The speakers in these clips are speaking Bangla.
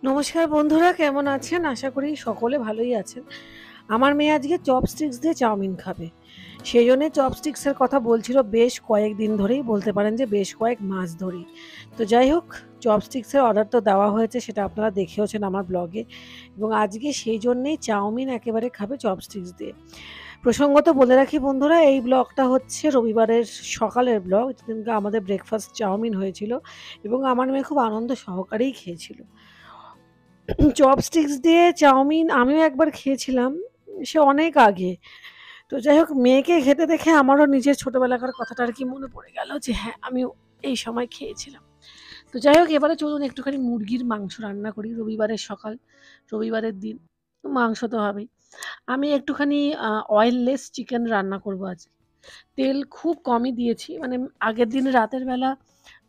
নমস্কার বন্ধুরা, কেমন আছেন? আশা করি সকলে ভালোই আছেন। আমার মেয়ে আজকে চপস্টিক্স দিয়ে চাউমিন খাবে। সেই জন্যে চপস্টিক্সের কথা বলছিল বেশ কয়েকদিন ধরেই, বলতে পারেন যে বেশ কয়েক মাস ধরেই। তো যাই হোক, চপস্টিক্সের অর্ডার তো দেওয়া হয়েছে, সেটা আপনারা দেখেওছেন আমার ব্লগে। এবং আজকে সেই জন্যেই চাউমিন একেবারে খাবে চপস্টিক্স দিয়ে। প্রসঙ্গত বলে রাখি বন্ধুরা, এই ব্লগটা হচ্ছে রবিবারের সকালের ব্লগ। যেদিনকে আমাদের ব্রেকফাস্ট চাউমিন হয়েছিল এবং আমার মেয়ে খুব আনন্দ সহকারেই খেয়েছিল। চপস্টিক্স দিয়ে চাউমিন আমিও একবার খেয়েছিলাম, সে অনেক আগে। তো যাই হোক, মেয়েকে খেতে দেখে আমারও নিজের ছোটবেলাকার কথাটা আর কি মনে পড়ে গেল যে হ্যাঁ, আমিও এই সময় খেয়েছিলাম। তো যাই হোক, এবারে চলুন একটুখানি মুরগির মাংস রান্না করি। রবিবারের সকাল, রবিবারের দিন, মাংস তো হবেই। আমি একটুখানি অয়েললেস চিকেন রান্না করব আজকে। তেল খুব কমই দিয়েছি, মানে আগের দিন রাতের বেলা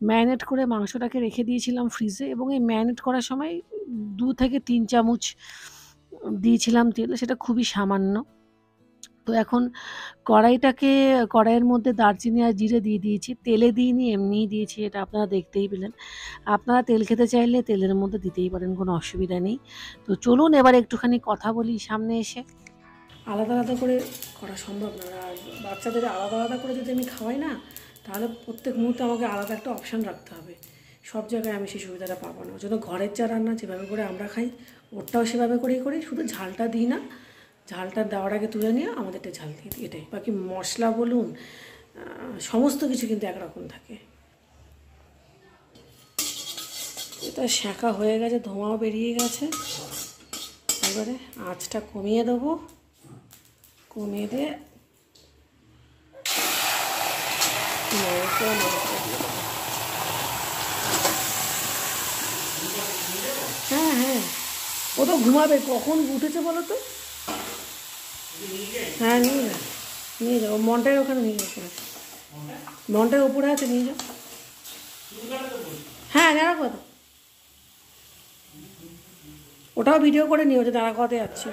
ম্যারিনেট করে মাংসটাকে রেখে দিয়েছিলাম ফ্রিজে, এবং এই ম্যারিনেট করার সময় 2 থেকে 3 চামচ দিয়েছিলাম তেল, সেটা খুবই সামান্য। তো এখন কড়াইয়ের মধ্যে দারচিনি আর জিরে দিয়ে দিয়েছি। তেলে দিইনি, এমনিই দিয়েছি, এটা আপনারা দেখতেই পেলেন। আপনারা তেল খেতে চাইলে তেলের মধ্যে দিতেই পারেন, কোনো অসুবিধা নেই। তো চলুন এবার একটুখানি কথা বলি সামনে এসে। আলাদা আলাদা করে করা সম্ভব না, আর বাচ্চাদের আলাদা আলাদা করে যদি আমি খাওয়াই না, তাহলে প্রত্যেক মুহূর্তে আমাকে আলাদা একটা অপশান রাখতে হবে। সব জায়গায় আমি সেই সুবিধাটা পাবো না। ওই জন্য ঘরের চা রান্না যেভাবে করে আমরা খাই, ওরটাও সেভাবে করেই করি, শুধু ঝালটা দিই না। ঝালটা দেওয়ার আগে তুলে নিয়ে আমাদেরটা ঝাল দিয়ে দিই, এটাই। বাকি মশলা বলুন, সমস্ত কিছু কিন্তু একরকম থাকে। এটা শাঁকা হয়ে গেছে, ধোঁয়াও বেরিয়ে গেছে। এবারে আঁচটা কমিয়ে দেবো, কমিয়ে দিয়ে হ্যাঁ হ্যাঁ, ও তো ঘুমাবে, কখন উঠেছে বলো তো? হ্যাঁ, নিয়ে যা, নিয়ে যাও। মনটাই ওখানে নিয়ে যাও, ওপরে মনটাই ওপরে আছে, নিয়ে যাও। হ্যাঁ, নাড়া কথা, ওটাও ভিডিও করে নিও যে নাড়া কথাতে যাচ্ছে।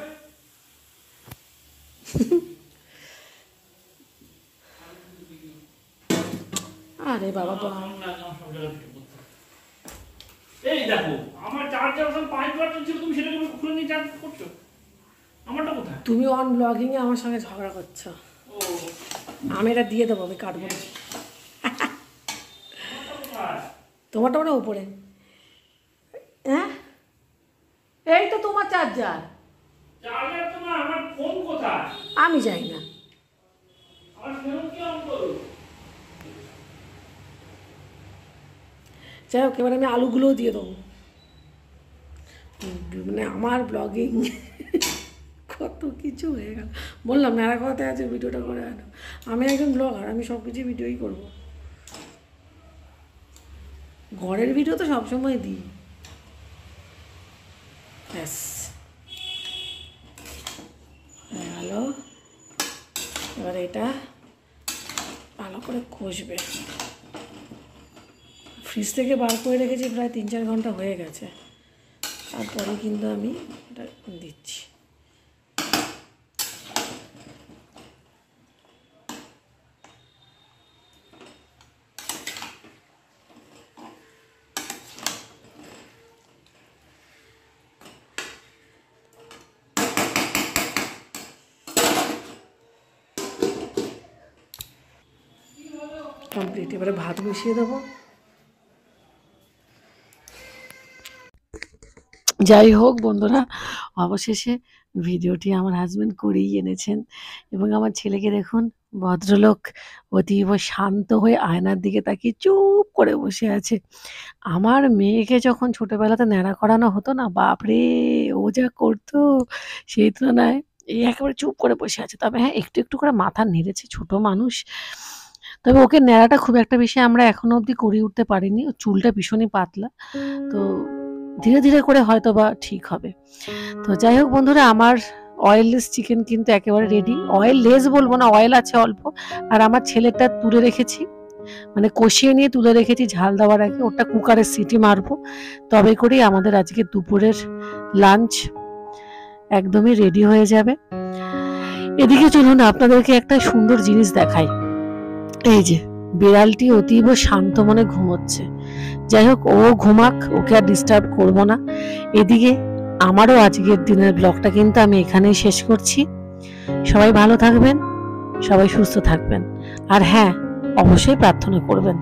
আরে বাবা, এই দেখো আমার চার্জার ওখানে 5% ছিল, তুমি সেটাকে খুলে নিয়ে চার্জ করছো। আমারটা কোথায়? তুমি অন ব্লগিংয়ে আমার সঙ্গে ঝগড়া করছো। ও আমি এটা দিয়ে দেবো, আমি কাটবো না। তোমারটা ওটা উপরে। হ্যাঁ, এই তো তোমার চার্জার। চার্জার তো না, আমার ফোন কোথায়? আমি যাই না। আমার ফোন কি অন করো? যাই হোক, এবার আমি আলুগুলোও দিয়ে দেবো। মানে আমার ব্লগিং কত কিছু হয়ে গেল। বললাম না, কথাতে আছে ভিডিওটা করে আনো। আমি একজন ব্লগার, আমি সব কিছু ভিডিওই করবো। ঘরের ভিডিও তো সবসময় দিই। ব্যাস, হ্যালো। এবার এটা ভালো করে কষবে। ফ্রিজ থেকে বার করে রেখেছি, প্রায় 3-4 ঘন্টা হয়ে গেছে। তারপরে কিন্তু আমি এটা দিচ্ছি। কমপ্লিট। এবারে ভাত বসিয়ে দেবো। যাই হোক বন্ধুরা, অবশেষে ভিডিওটি আমার হাজব্যান্ড করেই এনেছেন। এবং আমার ছেলেকে দেখুন, ভদ্রলোক অতীব শান্ত হয়ে আয়নার দিকে তাকিয়ে চুপ করে বসে আছে। আমার মেয়েকে যখন ছোটবেলাতে ন্যাড়া করানো হতো না, বাপরে, ও যা করতো সেই তুলনায় এই একেবারে চুপ করে বসে আছে। তবে হ্যাঁ, একটু একটু করে মাথা নেড়েছে, ছোট মানুষ। তবে ওকে ন্যাড়াটা খুব একটা বেশি আমরা এখনো অবধি করে উঠতে পারিনি। ওর চুলটা ভীষণই পাতলা, তো ধীরে ধীরে করে হয়তো বা ঠিক হবে। তো যাই হোক বন্ধুরা, আমার অয়েললেস চিকেন কিন্তু একেবারে রেডি। অয়েললেস বলবো না, অয়েল আছে অল্প। আর আমার ছেলেটা তুলে রেখেছি, মানে কষিয়ে নিয়ে তুলে রেখেছি ঝাল দেওয়ার আগে। ওটা কুকারে সিটি মারবো, তবে করেই আমাদের আজকে দুপুরের লাঞ্চ একদমই রেডি হয়ে যাবে। এদিকে চলুন আপনাদেরকে একটা সুন্দর জিনিস দেখাই। এই যে বিড়ালটি অতীব শান্ত মনে ঘুমোচ্ছে। যাই হোক, ও ঘুমাক, ওকে আর ডিস্টার্ব করব না। এদিকে আমারও আজকের দিনের ব্লগটা কিন্তু আমি এখানেই শেষ করছি। সবাই ভালো থাকবেন, সবাই সুস্থ থাকবেন, আর হ্যাঁ, অবশ্যই প্রার্থনা করবেন।